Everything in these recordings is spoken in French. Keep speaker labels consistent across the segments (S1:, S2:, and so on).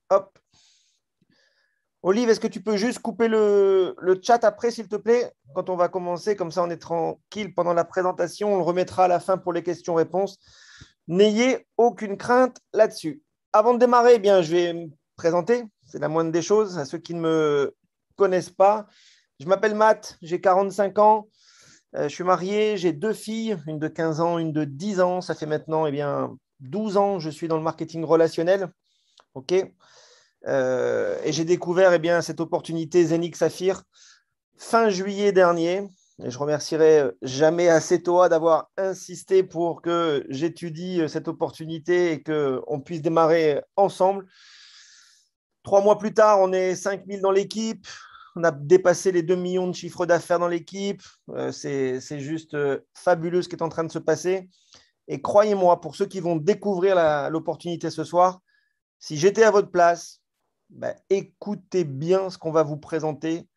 S1: Hop. Olive, est-ce que tu peux juste couper le chat après, s'il te plaît, quand on va commencer, comme ça on est tranquille pendant la présentation, on le remettra à la fin pour les questions-réponses. N'ayez aucune crainte là-dessus. Avant de démarrer, eh bien, je vais me présenter, c'est la moindre des choses, à ceux qui ne me connaissent pas. Je m'appelle Matt, j'ai 45 ans, je suis marié, j'ai 2 filles, une de 15 ans, une de 10 ans. Ça fait maintenant 12 ans que je suis dans le marketing relationnel. OK. Et j'ai découvert cette opportunité Zenic Saphir fin juillet dernier. Et je remercierai jamais assez Toa d'avoir insisté pour que j'étudie cette opportunité et qu'on puisse démarrer ensemble. 3 mois plus tard, on est 5000 dans l'équipe. On a dépassé les 2 millions de chiffres d'affaires dans l'équipe. C'est juste fabuleux ce qui est en train de se passer. Et croyez-moi, pour ceux qui vont découvrir l'opportunité ce soir, si j'étais à votre place, écoutez bien ce qu'on va vous présenter,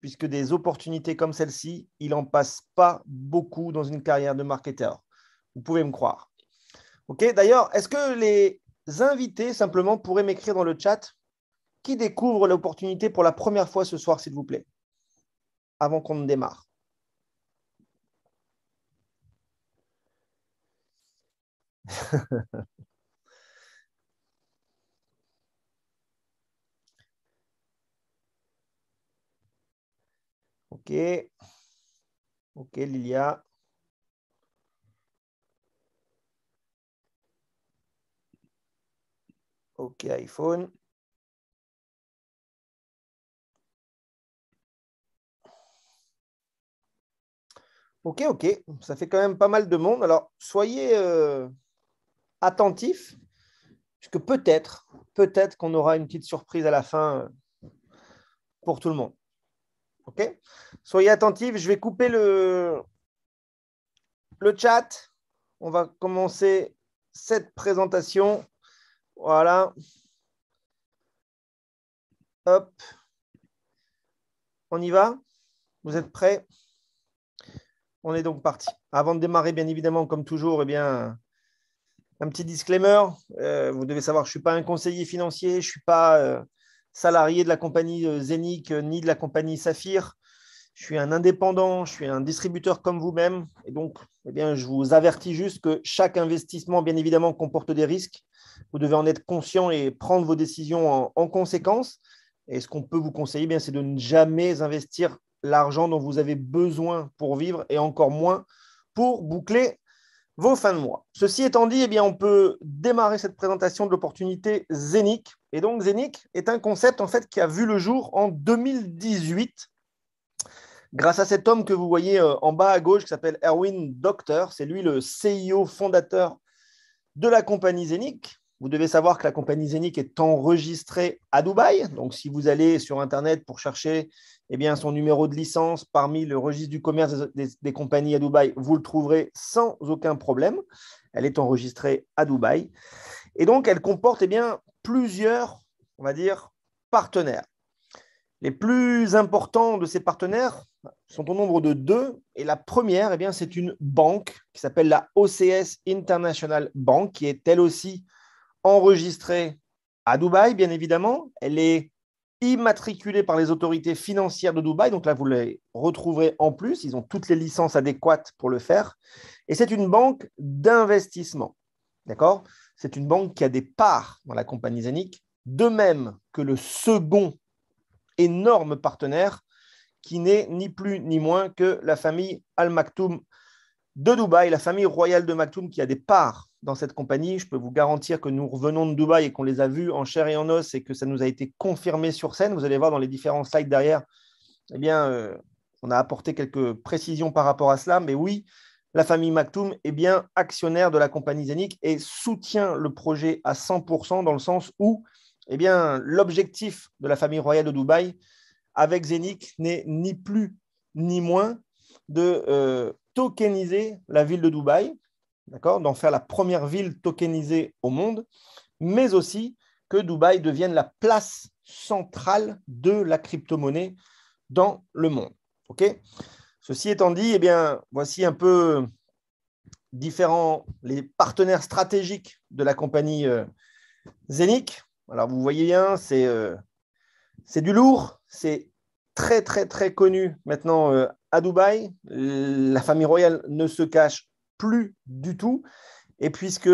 S1: puisque des opportunités comme celle-ci, il n'en passe pas beaucoup dans une carrière de marketeur. Vous pouvez me croire. OK. D'ailleurs, est-ce que les invités, simplement, pourraient m'écrire dans le chat qui découvre l'opportunité pour la première fois ce soir, s'il vous plaît, avant qu'on ne démarre? OK. OK, Lilia. OK, iPhone. OK, ça fait quand même pas mal de monde. Alors, soyez attentifs, puisque peut-être qu'on aura une petite surprise à la fin pour tout le monde. OK. Soyez attentifs, je vais couper le chat. On va commencer cette présentation. Voilà. Hop. On y va? Vous êtes prêts? On est donc parti. Avant de démarrer, bien évidemment, comme toujours, un petit disclaimer. Vous devez savoir que je ne suis pas un conseiller financier, je ne suis pas salarié de la compagnie Zenic ni de la compagnie Saphir. Je suis un indépendant, je suis un distributeur comme vous-même. Et donc, je vous avertis juste que chaque investissement, bien évidemment, comporte des risques. Vous devez en être conscient et prendre vos décisions en conséquence. Et ce qu'on peut vous conseiller, c'est de ne jamais investir l'argent dont vous avez besoin pour vivre et encore moins pour boucler vos fins de mois. Ceci étant dit, on peut démarrer cette présentation de l'opportunité Zenic. Et donc, Zenic est un concept en fait qui a vu le jour en 2018 grâce à cet homme que vous voyez en bas à gauche qui s'appelle Erwin Docter. C'est lui le CIO fondateur de la compagnie Zenic. Vous devez savoir que la compagnie Zenic est enregistrée à Dubaï. Donc, si vous allez sur Internet pour chercher son numéro de licence parmi le registre du commerce des compagnies à Dubaï, vous le trouverez sans aucun problème. Elle est enregistrée à Dubaï. Et donc, elle comporte plusieurs, on va dire, partenaires. Les plus importants de ces partenaires sont au nombre de 2. Et la première, c'est une banque qui s'appelle la OCS International Bank, qui est elle aussi enregistrée à Dubaï, bien évidemment. Elle est immatriculée par les autorités financières de Dubaï. Donc là, vous les retrouverez en plus. Ils ont toutes les licences adéquates pour le faire. Et c'est une banque d'investissement. D'accord ? C'est une banque qui a des parts dans la compagnie Zenic, de même que le second énorme partenaire qui n'est ni plus ni moins que la famille Al Maktoum de Dubaï, la famille royale de Maktoum qui a des parts dans cette compagnie. Je peux vous garantir que nous revenons de Dubaï et qu'on les a vus en chair et en os et que ça nous a été confirmé sur scène. Vous allez voir dans les différents slides derrière, on a apporté quelques précisions par rapport à cela. Mais oui, la famille Maktoum est bien actionnaire de la compagnie Zenic et soutient le projet à 100% dans le sens où l'objectif de la famille royale de Dubaï avec Zenic n'est ni plus ni moins de tokeniser la ville de Dubaï, d'accord, d'en faire la première ville tokenisée au monde, mais aussi que Dubaï devienne la place centrale de la crypto-monnaie dans le monde. Okay. Ceci étant dit, voici un peu les partenaires stratégiques de la compagnie Zenic. Alors, vous voyez bien, c'est du lourd. C'est très, très, très connu maintenant à Dubaï. La famille royale ne se cache plus du tout. Et puisque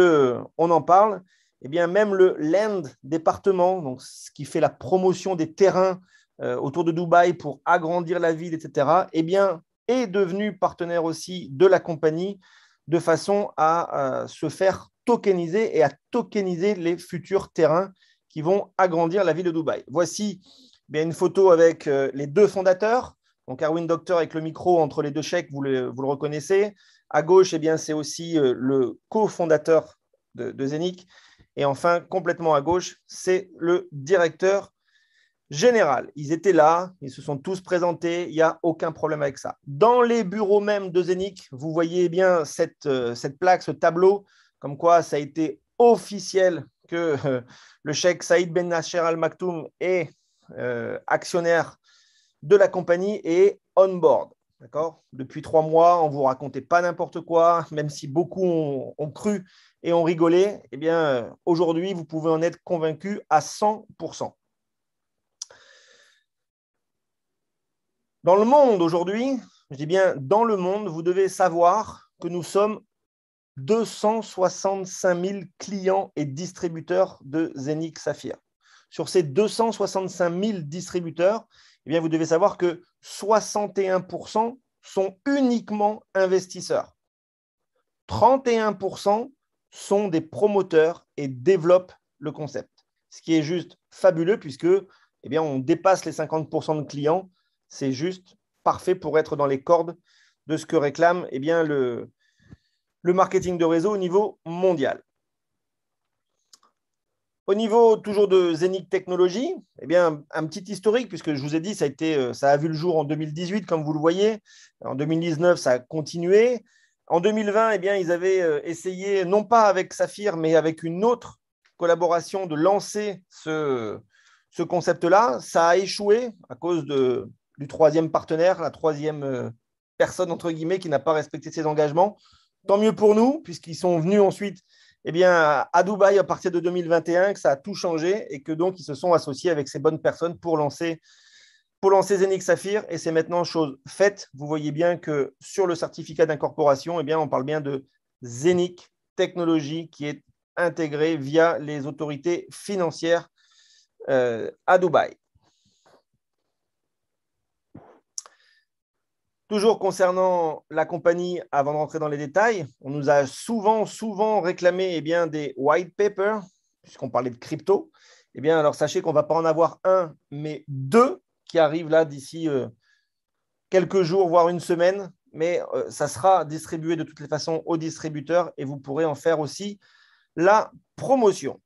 S1: on en parle, eh bien, même le Land département, donc ce qui fait la promotion des terrains autour de Dubaï pour agrandir la ville, etc., eh bien, est devenu partenaire aussi de la compagnie de façon à se faire tokeniser et à tokeniser les futurs terrains qui vont agrandir la ville de Dubaï. Voici bien une photo avec les deux fondateurs. Donc, Erwin Doctor avec le micro entre les deux chèques, vous le reconnaissez. À gauche, eh bien, c'est aussi le cofondateur de Zenic. Et enfin, complètement à gauche, c'est le directeur général. Ils étaient là, ils se sont tous présentés, il n'y a aucun problème avec ça. Dans les bureaux même de Zenic, vous voyez bien cette plaque, ce tableau, comme quoi ça a été officiel que le cheikh Saïd Ben Nasser Al Maktoum est actionnaire de la compagnie et est on board. D'accord ? Depuis 3 mois, on ne vous racontait pas n'importe quoi, même si beaucoup ont cru et ont rigolé. Eh bien, aujourd'hui, vous pouvez en être convaincu à 100%. Dans le monde aujourd'hui, je dis bien dans le monde, vous devez savoir que nous sommes 265 000 clients et distributeurs de Zenic Saphir. Sur ces 265 000 distributeurs, eh bien, vous devez savoir que 61% sont uniquement investisseurs. 31% sont des promoteurs et développent le concept. Ce qui est juste fabuleux puisque eh bien, on dépasse les 50% de clients. C'est juste parfait pour être dans les cordes de ce que réclame eh bien, le marketing de réseau au niveau mondial. Au niveau toujours de Zenic Technologies, eh bien, un petit historique, puisque je vous ai dit, ça a vu le jour en 2018, comme vous le voyez. En 2019, ça a continué. En 2020, eh bien, ils avaient essayé, non pas avec Saphir, mais avec une autre collaboration, de lancer ce concept-là. Ça a échoué à cause du troisième partenaire, la troisième personne, entre guillemets, qui n'a pas respecté ses engagements. Tant mieux pour nous, puisqu'ils sont venus ensuite eh bien, à Dubaï à partir de 2021, que ça a tout changé et que donc ils se sont associés avec ces bonnes personnes pour lancer Zenic Saphir. Et c'est maintenant chose faite. Vous voyez bien que sur le certificat d'incorporation, eh bien, on parle bien de Zenic Technologies qui est intégré via les autorités financières à Dubaï. Toujours concernant la compagnie, avant de rentrer dans les détails, on nous a souvent réclamé eh bien, des white papers, puisqu'on parlait de crypto. Eh bien, alors sachez qu'on ne va pas en avoir un, mais deux qui arrivent là d'ici quelques jours, voire une semaine. Mais ça sera distribué de toutes les façons aux distributeurs et vous pourrez en faire aussi la promotion.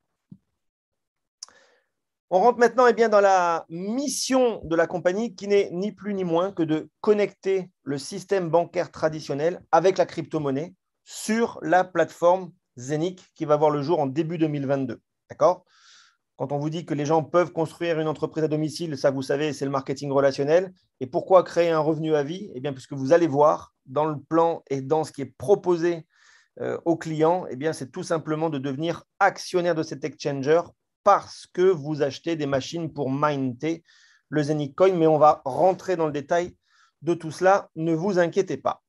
S1: On rentre maintenant eh bien, dans la mission de la compagnie qui n'est ni plus ni moins que de connecter le système bancaire traditionnel avec la crypto-monnaie sur la plateforme Zenic qui va voir le jour en début 2022. D'accord ? Quand on vous dit que les gens peuvent construire une entreprise à domicile, ça vous savez, c'est le marketing relationnel. Et pourquoi créer un revenu à vie ? Eh bien, puisque vous allez voir dans le plan et dans ce qui est proposé aux clients, eh bien, c'est tout simplement de devenir actionnaire de cet exchanger parce que vous achetez des machines pour minter le Zenic Coin, mais on va rentrer dans le détail de tout cela, ne vous inquiétez pas.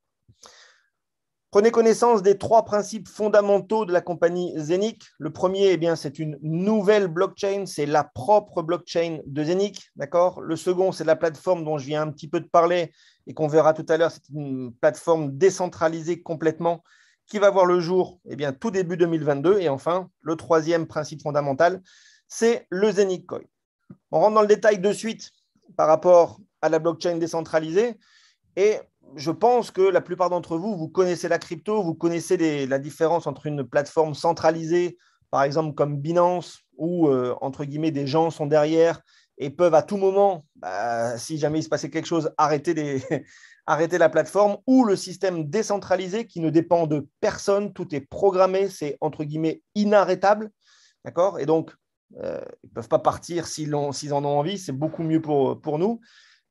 S1: Prenez connaissance des 3 principes fondamentaux de la compagnie Zenic. Le premier, eh bien, c'est une nouvelle blockchain, c'est la propre blockchain de Zenic. D'accord ? Le second, c'est la plateforme dont je viens un petit peu de parler et qu'on verra tout à l'heure. C'est une plateforme décentralisée complètement qui va voir le jour eh bien, tout début 2022. Et enfin, le troisième principe fondamental, c'est le Zenic Coin. On rentre dans le détail de suite par rapport à la blockchain décentralisée. Et je pense que la plupart d'entre vous, vous connaissez la crypto, vous connaissez la différence entre une plateforme centralisée, par exemple comme Binance, où, entre guillemets, des gens sont derrière et peuvent à tout moment, si jamais il se passait quelque chose, arrêter la plateforme, ou le système décentralisé qui ne dépend de personne, tout est programmé, c'est, entre guillemets, inarrêtable. D'accord ? Et donc, ils ne peuvent pas partir s'ils en ont envie, c'est beaucoup mieux pour nous.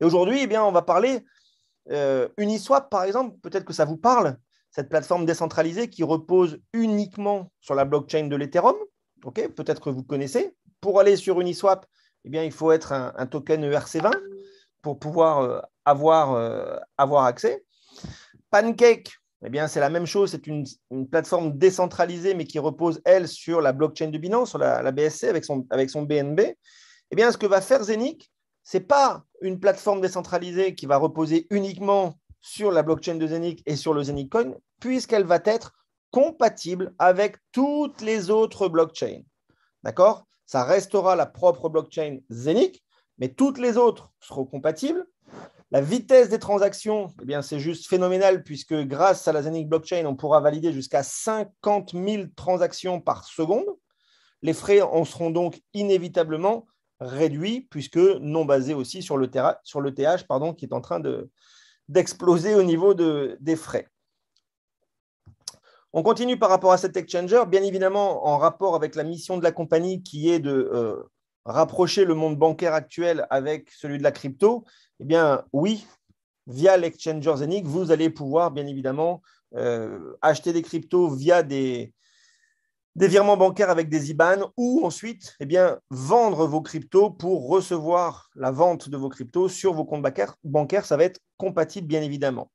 S1: Et aujourd'hui, eh bien, on va parler Uniswap, par exemple, peut-être que ça vous parle, cette plateforme décentralisée qui repose uniquement sur la blockchain de l'Ethereum. Okay, peut-être que vous connaissez. pour aller sur Uniswap, eh bien, il faut être un token ERC20 pour pouvoir avoir accès. Pancake, eh bien, c'est la même chose. C'est une plateforme décentralisée, mais qui repose, elle, sur la blockchain de Binance, sur la BSC avec son BNB. Eh bien, ce que va faire Zeniq, ce n'est pas une plateforme décentralisée qui va reposer uniquement sur la blockchain de Zeniq et sur le Zeniq Coin, puisqu'elle va être compatible avec toutes les autres blockchains. D'accord? Ça restera la propre blockchain Zeniq, mais toutes les autres seront compatibles. La vitesse des transactions, eh bien, c'est juste phénoménal puisque grâce à la Zeniq blockchain, on pourra valider jusqu'à 50 000 transactions par seconde. Les frais en seront donc inévitablement réduits puisque non basés aussi sur le TH qui est en train d'exploser au niveau des frais. On continue par rapport à cet exchanger, bien évidemment en rapport avec la mission de la compagnie qui est de rapprocher le monde bancaire actuel avec celui de la crypto. Eh bien, oui, via l'exchanger Zeniq, vous allez pouvoir bien évidemment acheter des cryptos via des virements bancaires avec des IBAN ou ensuite eh bien, vendre vos cryptos pour recevoir la vente de vos cryptos sur vos comptes bancaires. Ça va être compatible bien évidemment.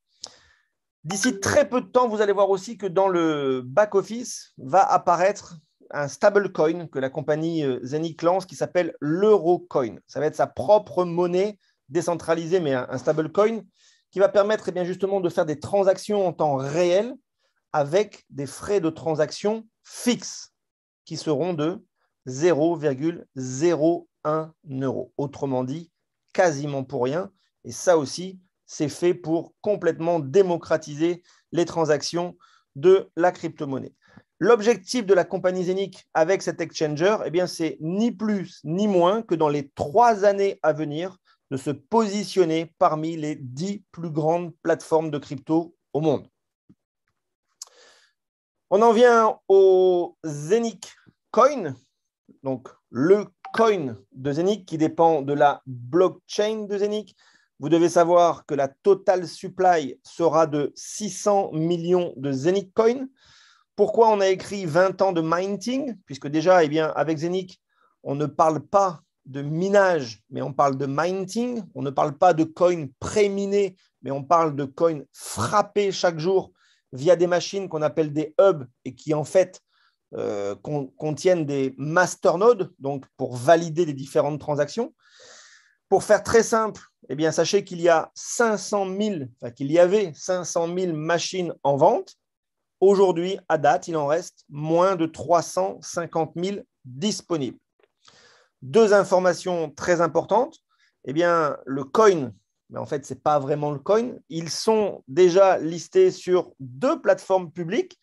S1: D'ici très peu de temps, vous allez voir aussi que dans le back-office va apparaître un stablecoin que la compagnie Zeniq lance qui s'appelle l'Eurocoin. Ça va être sa propre monnaie décentralisée, mais un stablecoin qui va permettre eh bien, justement de faire des transactions en temps réel avec des frais de transaction fixes qui seront de 0,01 €. Autrement dit, quasiment pour rien. Et ça aussi, c'est fait pour complètement démocratiser les transactions de la crypto-monnaie. L'objectif de la compagnie Zeniq avec cet exchanger, eh bien, c'est ni plus ni moins que dans les 3 années à venir de se positionner parmi les 10 plus grandes plateformes de crypto au monde. On en vient au Zeniq Coin, donc le coin de Zeniq qui dépend de la blockchain de Zeniq. Vous devez savoir que la total supply sera de 600 millions de Zeniq Coin. Pourquoi on a écrit 20 ans de minting? Puisque déjà, eh bien, avec Zeniq, on ne parle pas de minage, mais on parle de minting. On ne parle pas de coins pré-minés, mais on parle de coins frappés chaque jour via des machines qu'on appelle des hubs et qui, en fait, contiennent des masternodes, donc pour valider les différentes transactions. Pour faire très simple, eh bien, sachez qu'il y a 500 000, enfin, qu'il y avait 500 000 machines en vente. Aujourd'hui, à date, il en reste moins de 350 000 disponibles. 2 informations très importantes. Eh bien, le coin, mais en fait, ce n'est pas vraiment le coin. Ils sont déjà listés sur 2 plateformes publiques,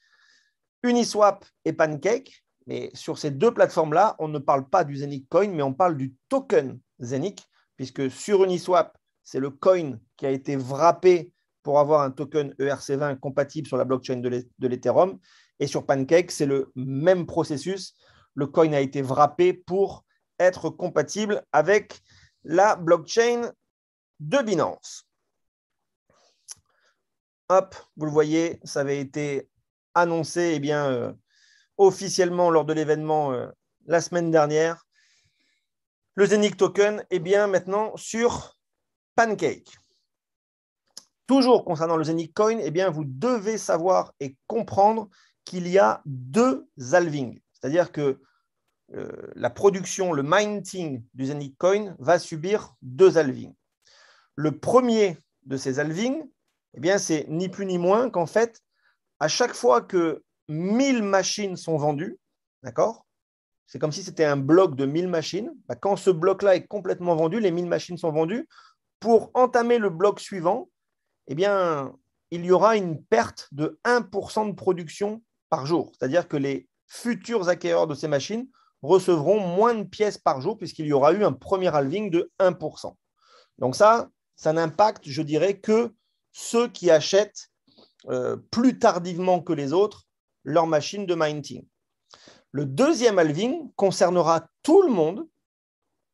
S1: Uniswap et Pancake. Mais sur ces 2 plateformes-là, on ne parle pas du Zeniq Coin, mais on parle du token Zeniq, puisque sur Uniswap, c'est le coin qui a été wrappé pour avoir un token ERC20 compatible sur la blockchain de l'Ethereum. Et sur Pancake, c'est le même processus. Le coin a été wrappé pour être compatible avec la blockchain de Binance. Hop, vous le voyez, ça avait été annoncé eh bien, officiellement lors de l'événement la semaine dernière. Le Zeniq Token est bien maintenant sur Pancake. Toujours concernant le Zeniq Coin, eh bien, vous devez savoir et comprendre qu'il y a 2 halvings. C'est-à-dire que la production, le minting du Zeniq Coin va subir 2 halvings. Le premier de ces halvings, eh bien, c'est ni plus ni moins qu'en fait, à chaque fois que 1000 machines sont vendues, d'accord, c'est comme si c'était un bloc de 1000 machines. Quand ce bloc-là est complètement vendu, les 1000 machines sont vendues, pour entamer le bloc suivant, eh bien, il y aura une perte de 1% de production par jour. C'est-à-dire que les futurs acquéreurs de ces machines recevront moins de pièces par jour puisqu'il y aura eu un premier halving de 1%. Donc ça n'impacte, je dirais, que ceux qui achètent plus tardivement que les autres leur machine de minting. Le deuxième halving concernera tout le monde,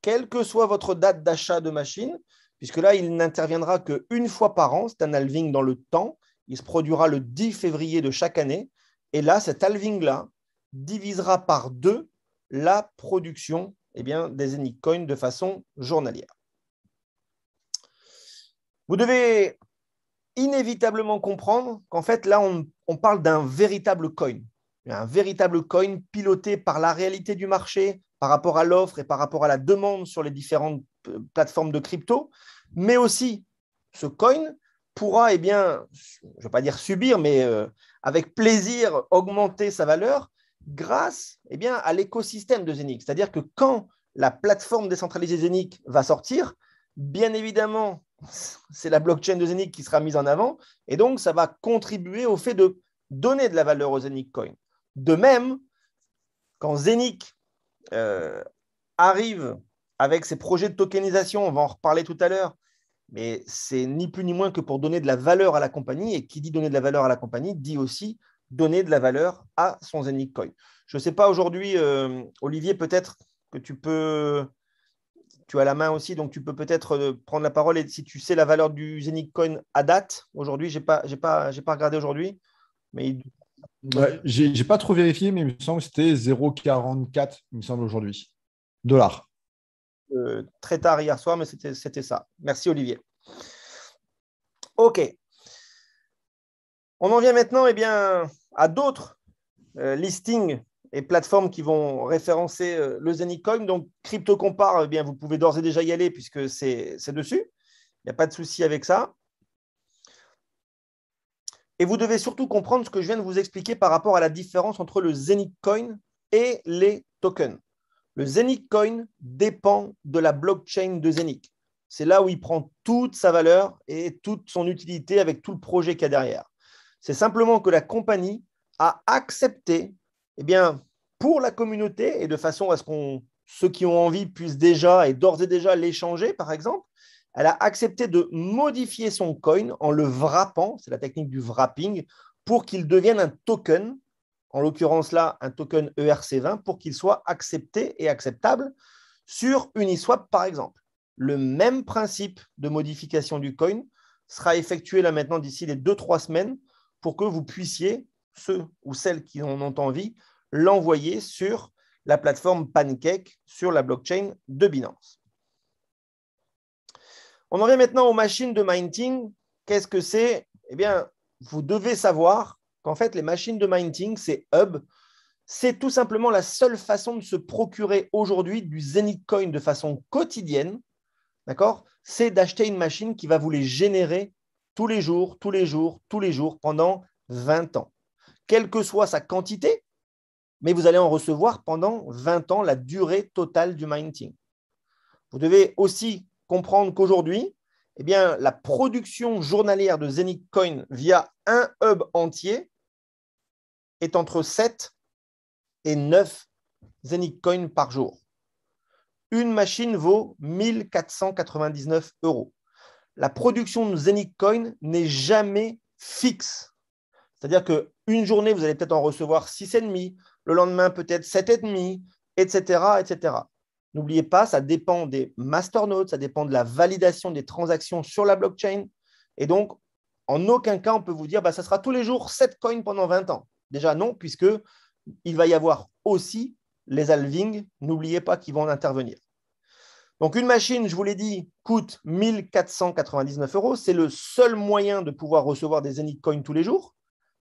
S1: quelle que soit votre date d'achat de machine, puisque là, il n'interviendra qu'une fois par an. C'est un halving dans le temps. Il se produira le 10 février de chaque année. Et là, cet halving-là divisera par 2 la production des Zenic Coin de façon journalière. Vous devez inévitablement comprendre qu'en fait, là, on parle d'un véritable coin. Un véritable coin piloté par la réalité du marché, par rapport à l'offre et par rapport à la demande sur les différentes plateformes de crypto. Mais aussi, ce coin pourra, je ne vais pas dire subir, mais avec plaisir augmenter sa valeur grâce à l'écosystème de Zenic. C'est-à-dire que quand la plateforme décentralisée Zenic va sortir, bien évidemment, c'est la blockchain de Zenic qui sera mise en avant et donc ça va contribuer au fait de donner de la valeur aux Zenic Coin. De même, quand Zenic arrive avec ses projets de tokenisation, on va en reparler tout à l'heure, mais c'est ni plus ni moins que pour donner de la valeur à la compagnie, et qui dit donner de la valeur à la compagnie dit aussi donner de la valeur à son Zenic Coin. Je ne sais pas aujourd'hui, Olivier, peut-être que tu as la main aussi, donc tu peux peut-être prendre la parole, et si tu sais la valeur du Zenic Coin à date, aujourd'hui, je n'ai pas regardé aujourd'hui, mais
S2: Ouais, j'ai pas trop vérifié, mais il me semble que c'était 0,44, il me semble, aujourd'hui. Dollars.
S1: Très tard hier soir, mais c'était ça. Merci, Olivier. OK. On en vient maintenant à d'autres listings et plateformes qui vont référencer le Zenic Coin. Donc, CryptoCompare, vous pouvez d'ores et déjà y aller puisque c'est dessus. Il n'y a pas de souci avec ça. Et vous devez surtout comprendre ce que je viens de vous expliquer par rapport à la différence entre le Zenic Coin et les tokens. Le Zenic Coin dépend de la blockchain de Zenic. C'est là où il prend toute sa valeur et toute son utilité avec tout le projet qu'il y a derrière. C'est simplement que la compagnie a accepté, pour la communauté et de façon à ce que ceux qui ont envie puissent déjà et d'ores et déjà l'échanger, par exemple, elle a accepté de modifier son coin en le wrappant, c'est la technique du wrapping, pour qu'il devienne un token, en l'occurrence là, un token ERC20, pour qu'il soit accepté et acceptable sur Uniswap, par exemple. Le même principe de modification du coin sera effectué là maintenant d'ici les 2-3 semaines pour que vous puissiez, ceux ou celles qui en ont envie, l'envoyer sur la plateforme Pancake, sur la blockchain de Binance. On en vient maintenant aux machines de minting. Qu'est-ce que c'est ? Vous devez savoir qu'en fait, les machines de minting, ces hubs, c'est tout simplement la seule façon de se procurer aujourd'hui du Zenic Coin de façon quotidienne. D'accord ? C'est d'acheter une machine qui va vous les générer tous les jours, pendant 20 ans. Quelle que soit sa quantité, mais vous allez en recevoir pendant 20 ans la durée totale du minting. Vous devez aussi comprendre qu'aujourd'hui, la production journalière de Zenic Coin via un hub entier est entre 7 et 9 Zenic Coin par jour. Une machine vaut 1 499 €. La production de Zenic Coin n'est jamais fixe. C'est-à-dire qu'une journée, vous allez peut-être en recevoir 6,5, le lendemain peut-être 7,5, etc., etc. N'oubliez pas, ça dépend des masternodes, ça dépend de la validation des transactions sur la blockchain. Et donc, en aucun cas, on peut vous dire ça sera tous les jours 7 coins pendant 20 ans. Déjà non, puisqu'il va y avoir aussi les halvings. N'oubliez pas qu'ils vont en intervenir. Donc, une machine, je vous l'ai dit, coûte 1 499 €. C'est le seul moyen de pouvoir recevoir des Zenic Coins tous les jours.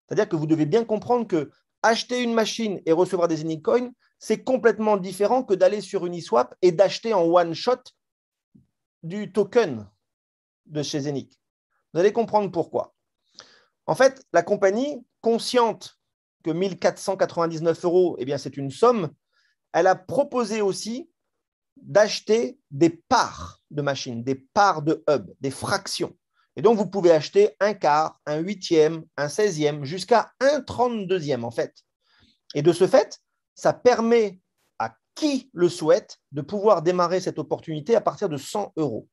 S1: C'est-à-dire que vous devez bien comprendre que acheter une machine et recevoir des Zenic Coins, c'est complètement différent que d'aller sur Uniswap et d'acheter en one shot du token de chez Zenic. Vous allez comprendre pourquoi. En fait, la compagnie, consciente que 1 499 €, c'est une somme, elle a proposé aussi d'acheter des parts de machines, des parts de hub, des fractions. Et donc, vous pouvez acheter un quart, un huitième, un 16e, jusqu'à un 32e en fait. Et de ce fait, ça permet à qui le souhaite de pouvoir démarrer cette opportunité à partir de 100 €.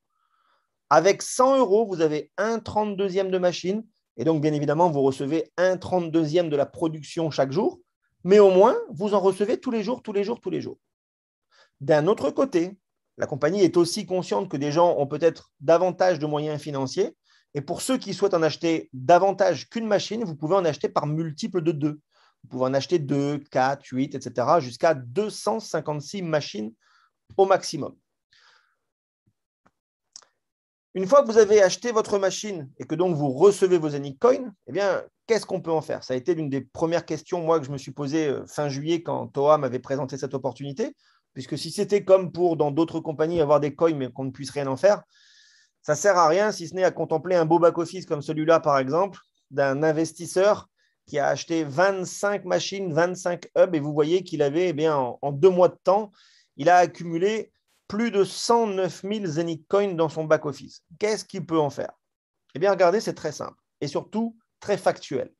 S1: Avec 100 €, vous avez un 32e de machine. Et donc, bien évidemment, vous recevez un 32e de la production chaque jour. Mais au moins, vous en recevez tous les jours. D'un autre côté, la compagnie est aussi consciente que des gens ont peut-être davantage de moyens financiers. Et pour ceux qui souhaitent en acheter davantage qu'une machine, vous pouvez en acheter par multiple de 2. Vous pouvez en acheter 2, 4, 8, etc. jusqu'à 256 machines au maximum. Une fois que vous avez acheté votre machine et que donc vous recevez vos Zenic Coins, eh bien, qu'est-ce qu'on peut en faire? Ça a été l'une des premières questions, moi, que je me suis posée fin juillet quand Toa m'avait présenté cette opportunité, puisque si c'était comme pour dans d'autres compagnies avoir des coins mais qu'on ne puisse rien en faire, ça ne sert à rien si ce n'est à contempler un beau back-office comme celui-là, par exemple, d'un investisseur qui a acheté 25 machines, 25 hubs, et vous voyez qu'il avait, eh bien, en 2 mois de temps, il a accumulé plus de 109 000 Zenic Coins dans son back-office. Qu'est-ce qu'il peut en faire? Eh bien, regardez, c'est très simple et surtout très factuel.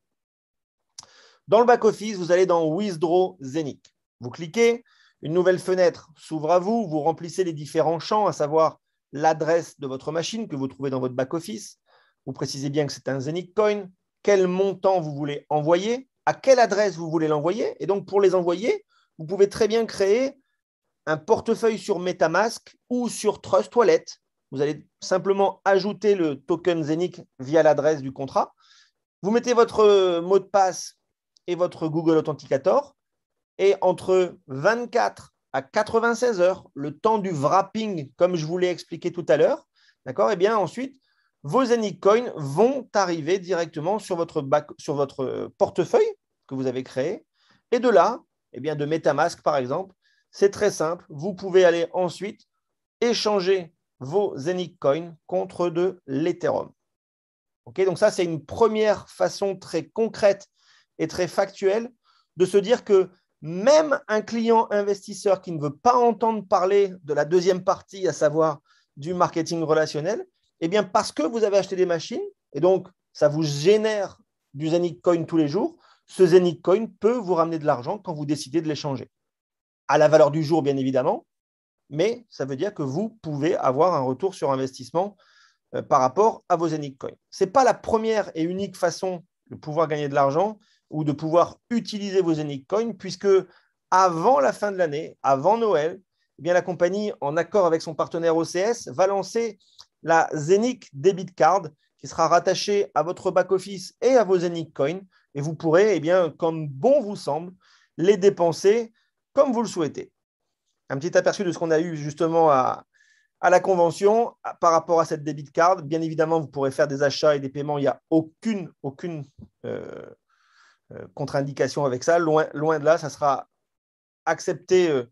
S1: Dans le back-office, vous allez dans Withdraw Zenic. Vous cliquez, une nouvelle fenêtre s'ouvre à vous, vous remplissez les différents champs, à savoir l'adresse de votre machine que vous trouvez dans votre back-office. Vous précisez bien que c'est un Zenic Coin, quel montant vous voulez envoyer, à quelle adresse vous voulez l'envoyer. Et donc, pour les envoyer, vous pouvez très bien créer un portefeuille sur MetaMask ou sur Trust Wallet. Vous allez simplement ajouter le token Zenic via l'adresse du contrat. Vous mettez votre mot de passe et votre Google Authenticator. Et entre 24 à 96 heures, le temps du wrapping, comme je vous l'ai expliqué tout à l'heure, d'accord? Et bien ensuite, vos Zenic Coins vont arriver directement sur votre portefeuille que vous avez créé. Et de là, eh bien de MetaMask par exemple, c'est très simple. Vous pouvez aller ensuite échanger vos Zenic Coins contre de l'Ethereum. Okay, donc ça, c'est une première façon très concrète et très factuelle de se dire que même un client investisseur qui ne veut pas entendre parler de la deuxième partie, à savoir du marketing relationnel, eh bien parce que vous avez acheté des machines et donc ça vous génère du Zenic Coin tous les jours, ce Zenic Coin peut vous ramener de l'argent quand vous décidez de l'échanger. À la valeur du jour, bien évidemment, mais ça veut dire que vous pouvez avoir un retour sur investissement par rapport à vos Zenic Coins. Ce n'est pas la première et unique façon de pouvoir gagner de l'argent ou de pouvoir utiliser vos Zenic Coins, puisque avant la fin de l'année, avant Noël, eh bien, la compagnie, en accord avec son partenaire OCS, va lancer la Zenic Debit Card qui sera rattachée à votre back-office et à vos Zenic Coins, et vous pourrez, eh bien, comme bon vous semble, les dépenser comme vous le souhaitez. Un petit aperçu de ce qu'on a eu justement à la convention par rapport à cette debit card. Bien évidemment, vous pourrez faire des achats et des paiements. Il n'y a aucune contre-indication avec ça. Loin de là, ça sera accepté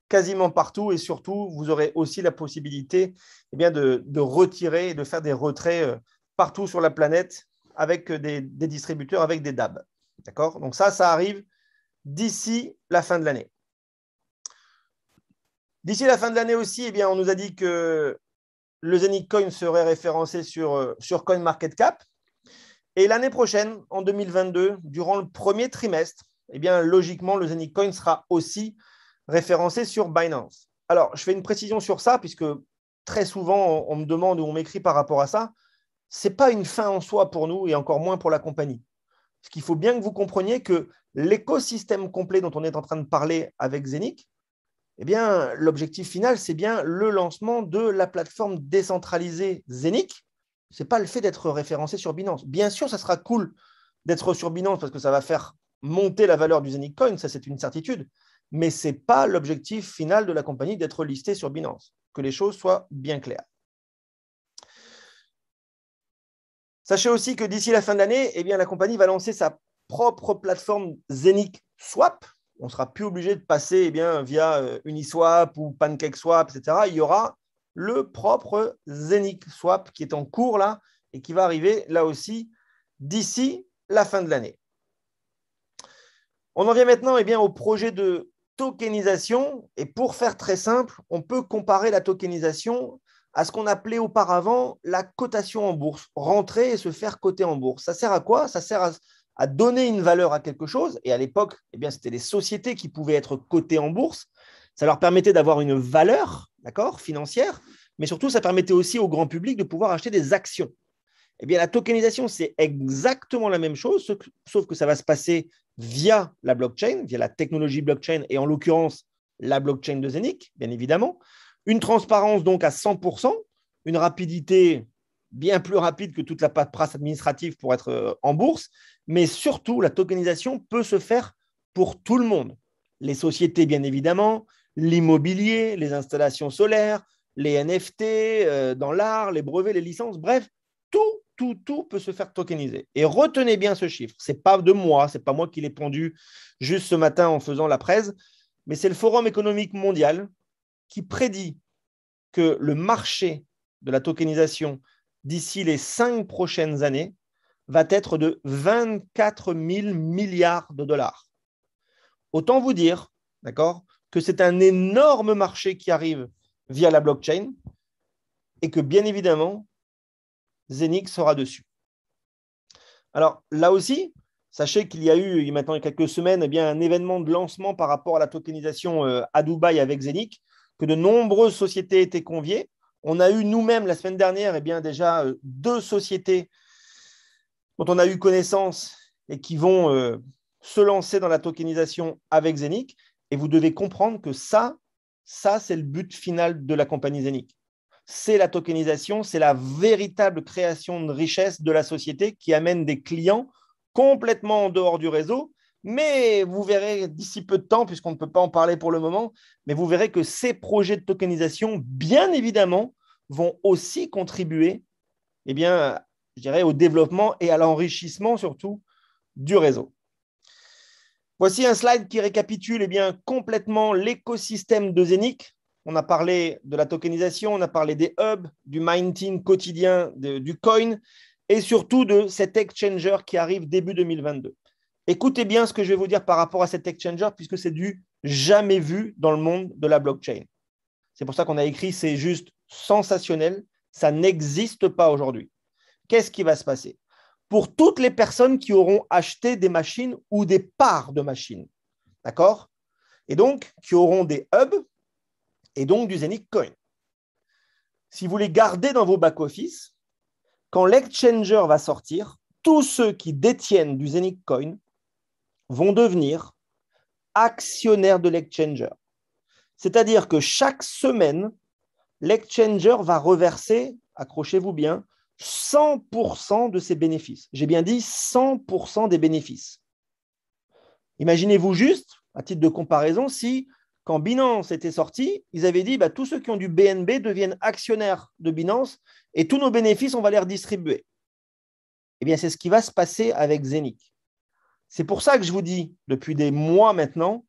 S1: quasiment partout et surtout, vous aurez aussi la possibilité eh bien, de retirer et de faire des retraits partout sur la planète avec des distributeurs, avec des DAB. D'accord? Donc ça arrive d'ici la fin de l'année. D'ici la fin de l'année aussi, eh bien, on nous a dit que le Zenic Coin serait référencé sur CoinMarketCap. Et l'année prochaine, en 2022, durant le premier trimestre, eh bien, logiquement, le Zenic Coin sera aussi référencé sur Binance. Alors, je fais une précision sur ça, puisque très souvent, on me demande ou on m'écrit par rapport à ça. Ce n'est pas une fin en soi pour nous et encore moins pour la compagnie. Parce qu'il faut bien que vous compreniez que l'écosystème complet dont on est en train de parler avec Zenic, eh bien, l'objectif final, c'est bien le lancement de la plateforme décentralisée Zenic. Ce n'est pas le fait d'être référencé sur Binance. Bien sûr, ça sera cool d'être sur Binance parce que ça va faire monter la valeur du Zenic Coin, ça c'est une certitude. Mais ce n'est pas l'objectif final de la compagnie d'être listé sur Binance. Que les choses soient bien claires. Sachez aussi que d'ici la fin de l'année, eh bien, la compagnie va lancer sa propre plateforme Zenic Swap. On ne sera plus obligé de passer eh bien, via Uniswap ou PancakeSwap, etc. Il y aura le propre Zenic Swap qui est en cours là et qui va arriver là aussi d'ici la fin de l'année. On en vient maintenant eh bien, au projet de tokenisation. Et pour faire très simple, on peut comparer la tokenisation à ce qu'on appelait auparavant la cotation en bourse. Rentrer et se faire coter en bourse. Ça sert à quoi? Ça sert à donner une valeur à quelque chose. Et à l'époque, eh bien, c'était les sociétés qui pouvaient être cotées en bourse. Ça leur permettait d'avoir une valeur, d'accord, financière, mais surtout, ça permettait aussi au grand public de pouvoir acheter des actions. Eh bien, la tokenisation, c'est exactement la même chose, sauf que ça va se passer via la blockchain, via la technologie blockchain, et en l'occurrence, la blockchain de Zenic, bien évidemment. Une transparence donc à 100%, une rapidité bien plus rapide que toute la paperasse administrative pour être en bourse, mais surtout, la tokenisation peut se faire pour tout le monde. Les sociétés, bien évidemment, l'immobilier, les installations solaires, les NFT, dans l'art, les brevets, les licences, bref, tout peut se faire tokeniser. Et retenez bien ce chiffre. Ce n'est pas de moi, ce n'est pas moi qui l'ai pondu juste ce matin en faisant la presse, mais c'est le Forum économique mondial qui prédit que le marché de la tokenisation d'ici les 5 prochaines années va être de 24 000 milliards de dollars. Autant vous dire, d'accord, que c'est un énorme marché qui arrive via la blockchain et que bien évidemment, Zenix sera dessus. Alors là aussi, sachez qu'il y a eu maintenant quelques semaines un événement de lancement par rapport à la tokenisation à Dubaï avec Zenix, que de nombreuses sociétés étaient conviées. On a eu nous-mêmes la semaine dernière déjà 2 sociétés dont on a eu connaissance et qui vont se lancer dans la tokenisation avec Zenix. Et vous devez comprendre que ça c'est le but final de la compagnie Zenix. C'est la tokenisation, c'est la véritable création de richesse de la société qui amène des clients complètement en dehors du réseau. Mais vous verrez d'ici peu de temps, puisqu'on ne peut pas en parler pour le moment, mais vous verrez que ces projets de tokenisation, bien évidemment, vont aussi contribuer je dirais, au développement et à l'enrichissement surtout du réseau. Voici un slide qui récapitule complètement l'écosystème de Zenix. On a parlé de la tokenisation, on a parlé des hubs, du minting quotidien du coin et surtout de cet exchanger qui arrive début 2022. Écoutez bien ce que je vais vous dire par rapport à cet exchanger puisque c'est du jamais vu dans le monde de la blockchain. C'est pour ça qu'on a écrit, c'est juste sensationnel, ça n'existe pas aujourd'hui. Qu'est-ce qui va se passer? Pour toutes les personnes qui auront acheté des machines ou des parts de machines, d'accord? Et donc, qui auront des hubs et donc du Zenix Coin. Si vous les gardez dans vos back-office, quand l'exchanger va sortir, tous ceux qui détiennent du Zenix Coin vont devenir actionnaires de l'exchanger. C'est-à-dire que chaque semaine, l'exchanger va reverser, accrochez-vous bien, 100% de ses bénéfices. J'ai bien dit 100% des bénéfices. Imaginez-vous juste, à titre de comparaison, si quand Binance était sorti, ils avaient dit tous ceux qui ont du BNB deviennent actionnaires de Binance et tous nos bénéfices, on va les redistribuer. Eh bien, c'est ce qui va se passer avec Zenix. C'est pour ça que je vous dis depuis des mois maintenant,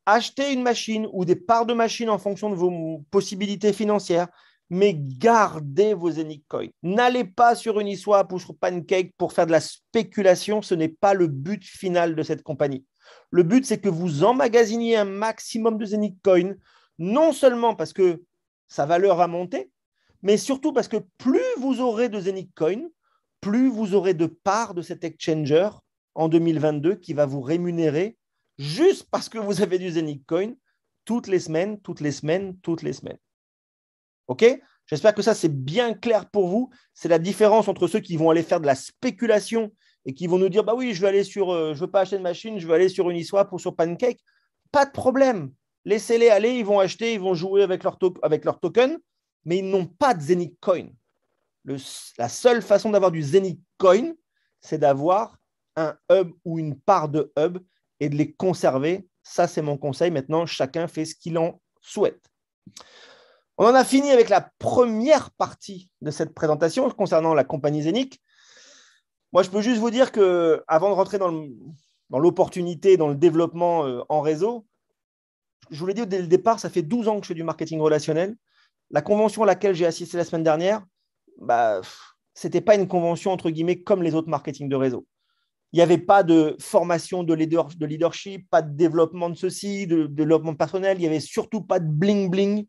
S1: achetez une machine ou des parts de machine en fonction de vos possibilités financières, mais gardez vos Zenix Coin. N'allez pas sur Uniswap ou sur Pancake pour faire de la spéculation. Ce n'est pas le but final de cette compagnie. Le but, c'est que vous emmagasiniez un maximum de Zenix Coin, non seulement parce que sa valeur a monté, mais surtout parce que plus vous aurez de Zenix Coin, plus vous aurez de parts de cet exchanger en 2022 qui va vous rémunérer juste parce que vous avez du Zenix Coin toutes les semaines. OK? J'espère que ça, c'est bien clair pour vous. C'est la différence entre ceux qui vont aller faire de la spéculation et qui vont nous dire, oui, je ne veux pas acheter de machine, je veux aller sur Uniswap ou sur Pancake. Pas de problème. Laissez-les aller, ils vont acheter, ils vont jouer avec leur token, mais ils n'ont pas de Zenix Coin. La seule façon d'avoir du Zenix Coin, c'est d'avoir un hub ou une part de hub et de les conserver. Ça, c'est mon conseil. Maintenant, chacun fait ce qu'il en souhaite. On en a fini avec la première partie de cette présentation concernant la compagnie Zenix. Moi, je peux juste vous dire qu'avant de rentrer dans l'opportunité, dans le développement en réseau, je vous l'ai dit dès le départ, ça fait 12 ans que je fais du marketing relationnel. La convention à laquelle j'ai assisté la semaine dernière, ce n'était pas une convention entre guillemets comme les autres marketing de réseau. Il n'y avait pas de formation de leadership, pas de développement de ceci, de développement personnel. Il n'y avait surtout pas de bling-bling.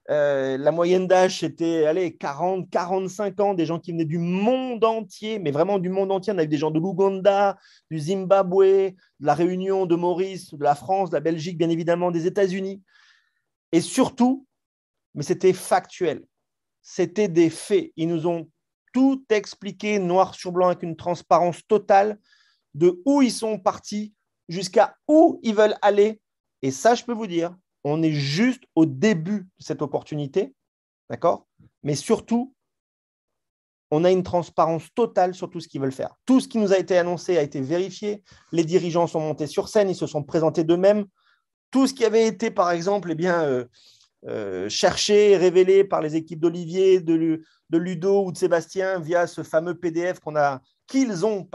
S1: La moyenne d'âge, c'était 40, 45 ans, des gens qui venaient du monde entier, mais vraiment du monde entier. On a eu des gens de l'Ouganda, du Zimbabwe, de la Réunion, de Maurice, de la France, de la Belgique, bien évidemment, des États-Unis. Et surtout, mais c'était factuel, c'était des faits. Ils nous ont tout expliqué noir sur blanc avec une transparence totale de où ils sont partis jusqu'à où ils veulent aller. Et ça, je peux vous dire, on est juste au début de cette opportunité, d'accord? Mais surtout, on a une transparence totale sur tout ce qu'ils veulent faire. Tout ce qui nous a été annoncé a été vérifié. Les dirigeants sont montés sur scène, ils se sont présentés d'eux-mêmes. tout ce qui avait été, par exemple, cherché et révélé par les équipes d'Olivier, de Ludo ou de Sébastien via ce fameux PDF qu'ils ont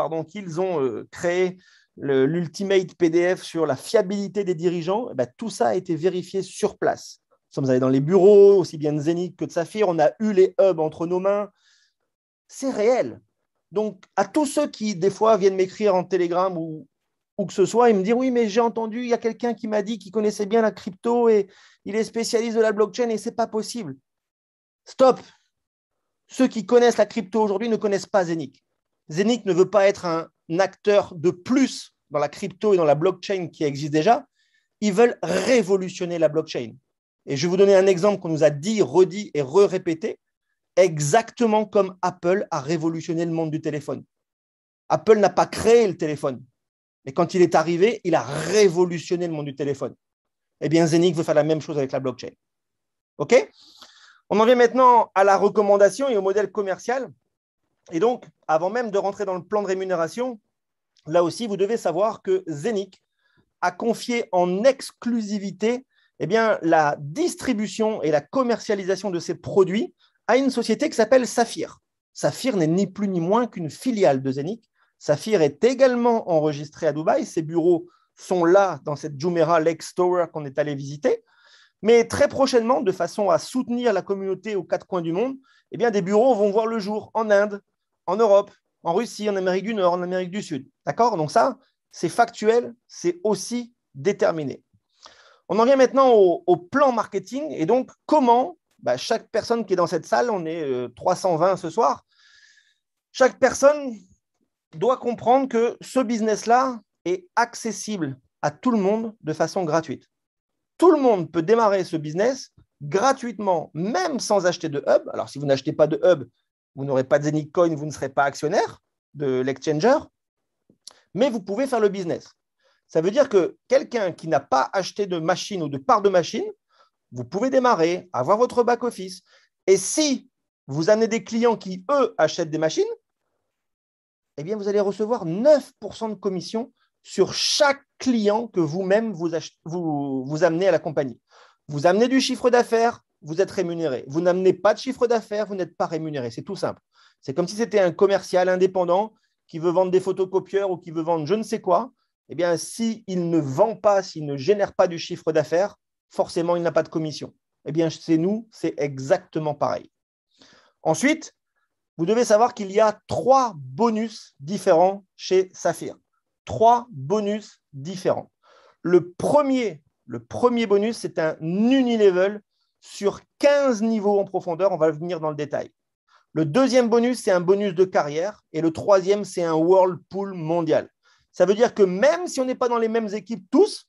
S1: créé, l'Ultimate PDF sur la fiabilité des dirigeants, tout ça a été vérifié sur place. Nous sommes allés dans les bureaux, aussi bien de Zénith que de Saphir, on a eu les hubs entre nos mains. C'est réel. Donc, à tous ceux qui, des fois, viennent m'écrire en Telegram ou que ce soit, ils me disent oui, mais j'ai entendu, il y a quelqu'un qui m'a dit qu'il connaissait bien la crypto et il est spécialiste de la blockchain et ce n'est pas possible. Stop. Ceux qui connaissent la crypto aujourd'hui ne connaissent pas Zénith. Zénith ne veut pas être un acteur de plus dans la crypto et dans la blockchain qui existe déjà. Ils veulent révolutionner la blockchain. Et je vais vous donner un exemple qu'on nous a dit, redit et répété, exactement comme Apple a révolutionné le monde du téléphone. Apple n'a pas créé le téléphone. Mais quand il est arrivé, il a révolutionné le monde du téléphone. Eh bien, Zénith veut faire la même chose avec la blockchain. OK ? On en vient maintenant à la recommandation et au modèle commercial. Et donc, avant même de rentrer dans le plan de rémunération, là aussi, vous devez savoir que Zénith a confié en exclusivité la distribution et la commercialisation de ses produits à une société qui s'appelle Saphir. Saphir n'est ni plus ni moins qu'une filiale de Zénith. Saphir est également enregistré à Dubaï. Ses bureaux sont là, dans cette Jumeirah Lake Store qu'on est allé visiter. Mais très prochainement, de façon à soutenir la communauté aux quatre coins du monde, des bureaux vont voir le jour en Inde, en Europe, en Russie, en Amérique du Nord, en Amérique du Sud. D'accord ? Donc ça, c'est factuel, c'est aussi déterminé. On en vient maintenant au plan marketing. Et donc, comment chaque personne qui est dans cette salle, on est 320 ce soir, chaque personne doit comprendre que ce business-là est accessible à tout le monde de façon gratuite. Tout le monde peut démarrer ce business gratuitement, même sans acheter de hub. Alors, si vous n'achetez pas de hub, vous n'aurez pas de Zénith Coin, vous ne serez pas actionnaire de l'exchanger, mais vous pouvez faire le business. Ça veut dire que quelqu'un qui n'a pas acheté de machine ou de part de machine, vous pouvez démarrer, avoir votre back-office. Et si vous amenez des clients qui, eux, achètent des machines, vous allez recevoir 9% de commission sur chaque client que vous-même vous amenez à la compagnie. Vous amenez du chiffre d'affaires, vous êtes rémunéré. Vous n'amenez pas de chiffre d'affaires, vous n'êtes pas rémunéré. C'est tout simple. C'est comme si c'était un commercial indépendant qui veut vendre des photocopieurs ou qui veut vendre je ne sais quoi. S'il ne vend pas, s'il ne génère pas du chiffre d'affaires, forcément, il n'a pas de commission. C'est nous, c'est exactement pareil. Ensuite, vous devez savoir qu'il y a 3 bonus différents chez Saphir. 3 bonus différents. Le premier bonus, c'est un unilevel sur 15 niveaux en profondeur. On va venir dans le détail. Le deuxième bonus, c'est un bonus de carrière. Et le troisième, c'est un whirlpool mondial. Ça veut dire que même si on n'est pas dans les mêmes équipes tous,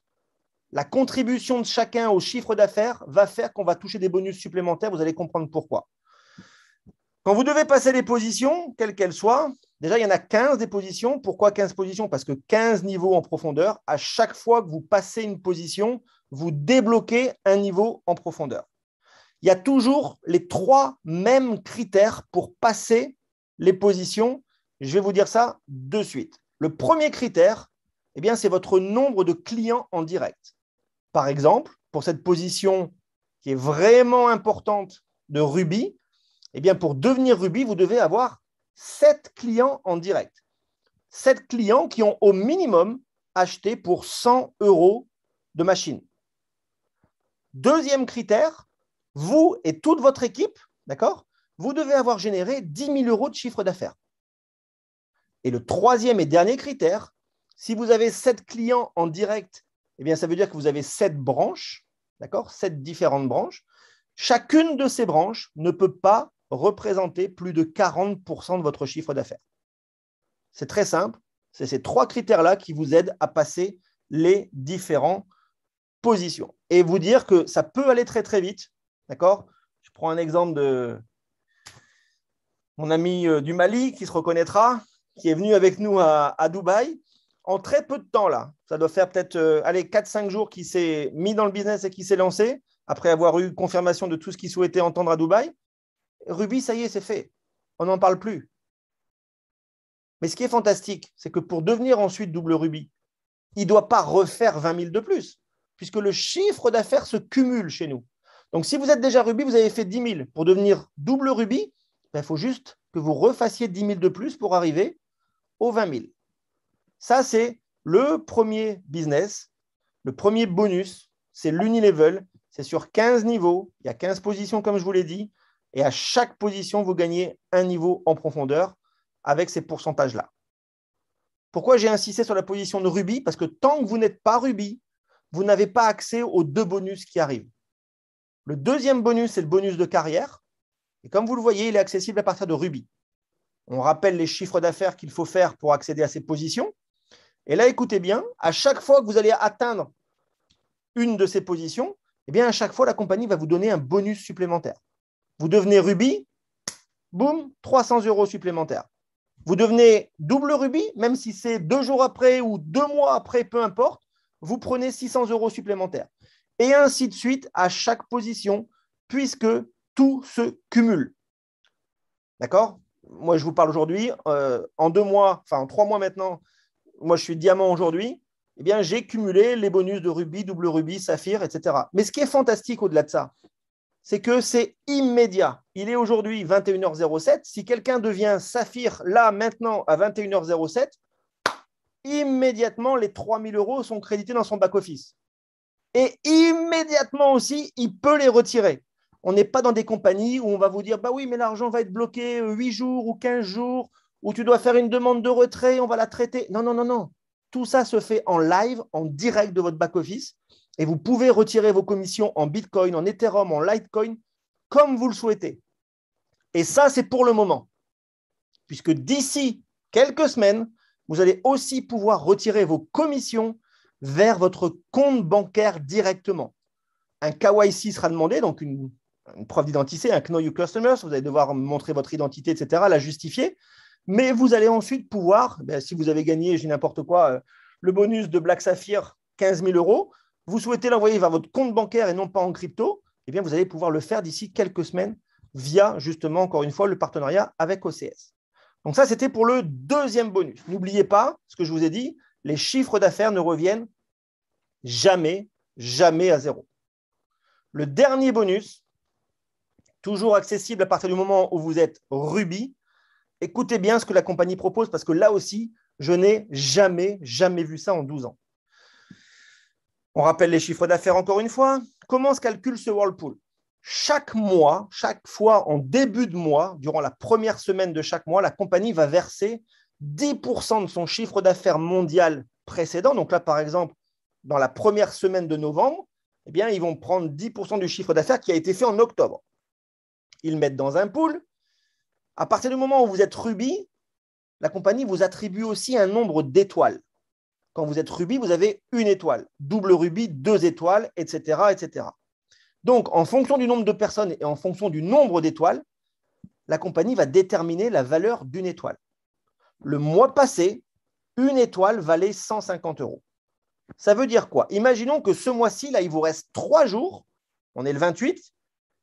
S1: la contribution de chacun au chiffre d'affaires va faire qu'on va toucher des bonus supplémentaires. Vous allez comprendre pourquoi. Quand vous devez passer les positions, quelles qu'elles soient, déjà, il y en a 15 des positions. Pourquoi 15 positions ? Parce que 15 niveaux en profondeur, à chaque fois que vous passez une position, vous débloquez un niveau en profondeur. Il y a toujours les 3 mêmes critères pour passer les positions. Je vais vous dire ça de suite. Le premier critère, c'est votre nombre de clients en direct. Par exemple, pour cette position qui est vraiment importante de Ruby, pour devenir Ruby, vous devez avoir 7 clients en direct. 7 clients qui ont au minimum acheté pour 100 € de machine. Deuxième critère, vous et toute votre équipe, d'accord, vous devez avoir généré 10 000 € de chiffre d'affaires. Et le troisième et dernier critère, si vous avez 7 clients en direct, ça veut dire que vous avez 7 branches, d'accord, 7 différentes branches. Chacune de ces branches ne peut pas représenter plus de 40% de votre chiffre d'affaires. C'est très simple. C'est ces 3 critères-là qui vous aident à passer les différentes positions. Et vous dire que ça peut aller très, très vite. D'accord ? Je prends un exemple de mon ami du Mali qui se reconnaîtra, qui est venu avec nous à Dubaï. En très peu de temps, là, ça doit faire peut-être 4-5 jours qu'il s'est mis dans le business et qu'il s'est lancé, après avoir eu confirmation de tout ce qu'il souhaitait entendre à Dubaï. Ruby, ça y est, c'est fait. On n'en parle plus. Mais ce qui est fantastique, c'est que pour devenir ensuite double Ruby, il ne doit pas refaire 20 000 de plus. puisque le chiffre d'affaires se cumule chez nous. Donc, si vous êtes déjà rubis, vous avez fait 10 000. Pour devenir double rubis, il faut juste que vous refassiez 10 000 de plus pour arriver aux 20 000. Ça, c'est le premier business, le premier bonus, c'est l'unilevel. C'est sur 15 niveaux, il y a 15 positions comme je vous l'ai dit, et à chaque position, vous gagnez un niveau en profondeur avec ces pourcentages-là. Pourquoi j'ai insisté sur la position de rubis? Parce que tant que vous n'êtes pas rubis, vous n'avez pas accès aux deux bonus qui arrivent. Le deuxième bonus, c'est le bonus de carrière. Et comme vous le voyez, il est accessible à partir de rubis. On rappelle les chiffres d'affaires qu'il faut faire pour accéder à ces positions. Et là, écoutez bien, à chaque fois que vous allez atteindre une de ces positions, eh bien, à chaque fois, la compagnie va vous donner un bonus supplémentaire. Vous devenez rubis, boum, 300 € supplémentaires. Vous devenez double rubis, même si c'est 2 jours après ou 2 mois après, peu importe, vous prenez 600 € supplémentaires. Et ainsi de suite à chaque position, puisque tout se cumule. D'accord? Moi, je vous parle aujourd'hui, en 2 mois, enfin en 3 mois maintenant, moi je suis diamant aujourd'hui, eh bien j'ai cumulé les bonus de rubis, double rubis, saphir, etc. Mais ce qui est fantastique au-delà de ça, c'est que c'est immédiat. Il est aujourd'hui 21h07. Si quelqu'un devient saphir là, maintenant, à 21h07, immédiatement, les 3 000 € sont crédités dans son back-office. Et immédiatement aussi, il peut les retirer. On n'est pas dans des compagnies où on va vous dire, bah oui, mais l'argent va être bloqué 8 jours ou 15 jours, où tu dois faire une demande de retrait, on va la traiter. Non, non, non, non. Tout ça se fait en live, en direct de votre back-office. Et vous pouvez retirer vos commissions en Bitcoin, en Ethereum, en Litecoin, comme vous le souhaitez. Et ça, c'est pour le moment. Puisque d'ici quelques semaines, vous allez aussi pouvoir retirer vos commissions vers votre compte bancaire directement. Un KYC sera demandé, donc une preuve d'identité, un Know Your Customers. Vous allez devoir montrer votre identité, etc., la justifier. Mais vous allez ensuite pouvoir, si vous avez gagné, j'ai n'importe quoi, le bonus de Black Sapphire, 15 000 €, vous souhaitez l'envoyer vers votre compte bancaire et non pas en crypto, eh bien, vous allez pouvoir le faire d'ici quelques semaines via, justement, encore une fois, le partenariat avec OCS. Donc ça, c'était pour le deuxième bonus. N'oubliez pas ce que je vous ai dit, les chiffres d'affaires ne reviennent jamais, jamais à zéro. Le dernier bonus, toujours accessible à partir du moment où vous êtes rubis, écoutez bien ce que la compagnie propose parce que là aussi, je n'ai jamais, jamais vu ça en 12 ans. On rappelle les chiffres d'affaires encore une fois. Comment se calcule ce Whirlpool? Chaque mois, chaque fois en début de mois, durant la première semaine de chaque mois, la compagnie va verser 10% de son chiffre d'affaires mondial précédent. Donc là, par exemple, dans la première semaine de novembre, eh bien, ils vont prendre 10% du chiffre d'affaires qui a été fait en octobre. Ils le mettent dans un pool. À partir du moment où vous êtes rubis, la compagnie vous attribue aussi un nombre d'étoiles. Quand vous êtes rubis, vous avez une étoile. Double rubis, 2 étoiles, etc., etc. Donc, en fonction du nombre de personnes et en fonction du nombre d'étoiles, la compagnie va déterminer la valeur d'une étoile. Le mois passé, une étoile valait 150 €. Ça veut dire quoi? Imaginons que ce mois-ci, là, il vous reste 3 jours. On est le 28,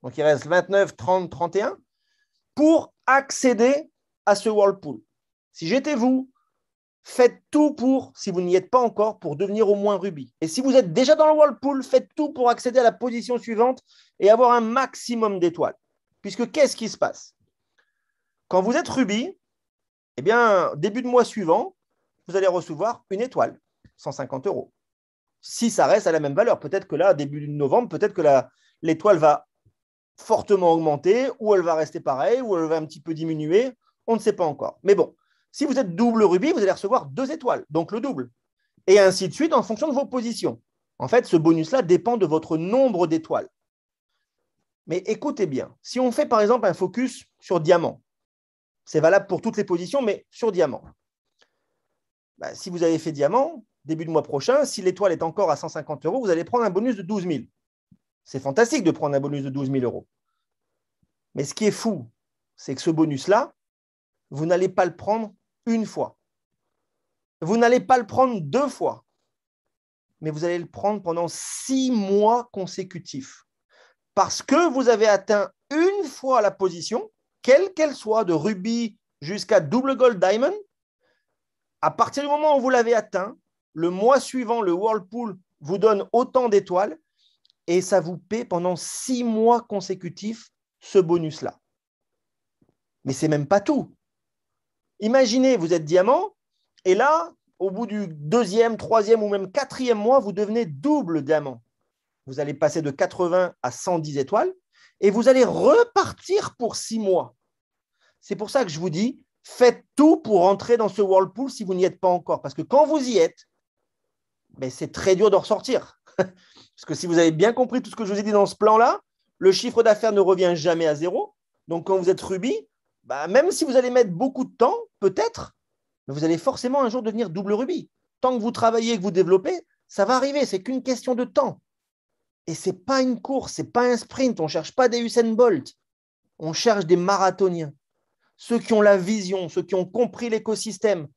S1: donc il reste 29, 30, 31 pour accéder à ce Whirlpool. Si j'étais vous, faites tout pour, si vous n'y êtes pas encore, pour devenir au moins rubis. Et si vous êtes déjà dans le Whirlpool, faites tout pour accéder à la position suivante et avoir un maximum d'étoiles. Puisque qu'est-ce qui se passe? Quand vous êtes rubis, eh bien, début de mois suivant, vous allez recevoir une étoile, 150 €. Si ça reste à la même valeur, peut-être que là, début novembre, peut-être que l'étoile va fortement augmenter, ou elle va rester pareille, ou elle va un petit peu diminuer, on ne sait pas encore. Mais bon, si vous êtes double rubis, vous allez recevoir 2 étoiles, donc le double. Et ainsi de suite en fonction de vos positions. En fait, ce bonus-là dépend de votre nombre d'étoiles. Mais écoutez bien, si on fait par exemple un focus sur diamant, c'est valable pour toutes les positions, mais sur diamant. Si vous avez fait diamant, début de mois prochain, si l'étoile est encore à 150 €, vous allez prendre un bonus de 12 000. C'est fantastique de prendre un bonus de 12 000 €. Mais ce qui est fou, c'est que ce bonus-là, vous n'allez pas le prendre une fois. Vous n'allez pas le prendre 2 fois. Mais vous allez le prendre pendant 6 mois consécutifs. Parce que vous avez atteint une fois la position, quelle qu'elle soit, de rubis jusqu'à double gold diamond. À partir du moment où vous l'avez atteint, le mois suivant, le Whirlpool vous donne autant d'étoiles et ça vous paie pendant 6 mois consécutifs ce bonus-là. Mais ce n'est même pas tout. Imaginez, vous êtes diamant et là, au bout du 2e, 3e ou même 4e mois, vous devenez double diamant. Vous allez passer de 80 à 110 étoiles et vous allez repartir pour 6 mois. C'est pour ça que je vous dis, faites tout pour entrer dans ce whirlpool si vous n'y êtes pas encore. Parce que quand vous y êtes, ben c'est très dur de ressortir. Parce que si vous avez bien compris tout ce que je vous ai dit dans ce plan-là, le chiffre d'affaires ne revient jamais à zéro. Donc, quand vous êtes Ruby, bah, même si vous allez mettre beaucoup de temps, peut-être, vous allez forcément un jour devenir double Ruby. Tant que vous travaillez et que vous développez, ça va arriver. C'est qu'une question de temps. Et ce n'est pas une course, ce n'est pas un sprint. On ne cherche pas des Usain Bolt. On cherche des marathoniens. Ceux qui ont la vision, ceux qui ont compris l'écosystème.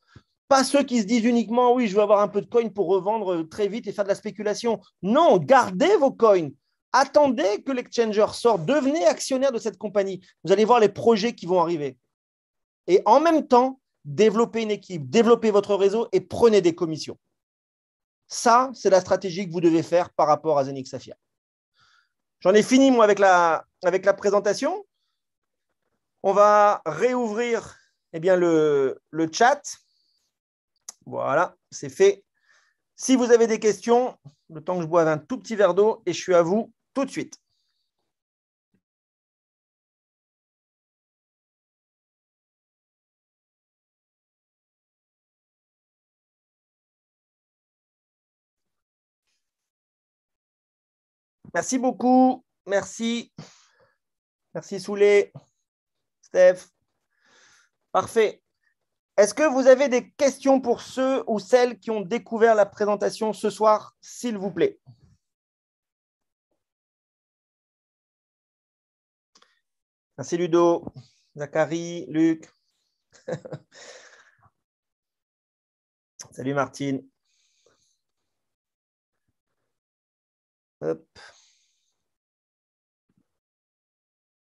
S1: Pas ceux qui se disent uniquement, oui, je veux avoir un peu de coin pour revendre très vite et faire de la spéculation. Non, gardez vos coins. Attendez que l'exchanger sorte. Devenez actionnaire de cette compagnie. Vous allez voir les projets qui vont arriver. Et en même temps, développez une équipe, développez votre réseau et prenez des commissions. Ça, c'est la stratégie que vous devez faire par rapport à Zenix Saphir. J'en ai fini, moi, avec la présentation. On va réouvrir le chat. Voilà, c'est fait. Si vous avez des questions, le temps que je boive un tout petit verre d'eau et je suis à vous tout de suite. Merci beaucoup. Merci. Merci Soulé. Steph. Parfait. Est-ce que vous avez des questions pour ceux ou celles qui ont découvert la présentation ce soir, s'il vous plaît? Merci Ludo, Zachary, Luc. Salut Martine. Hop.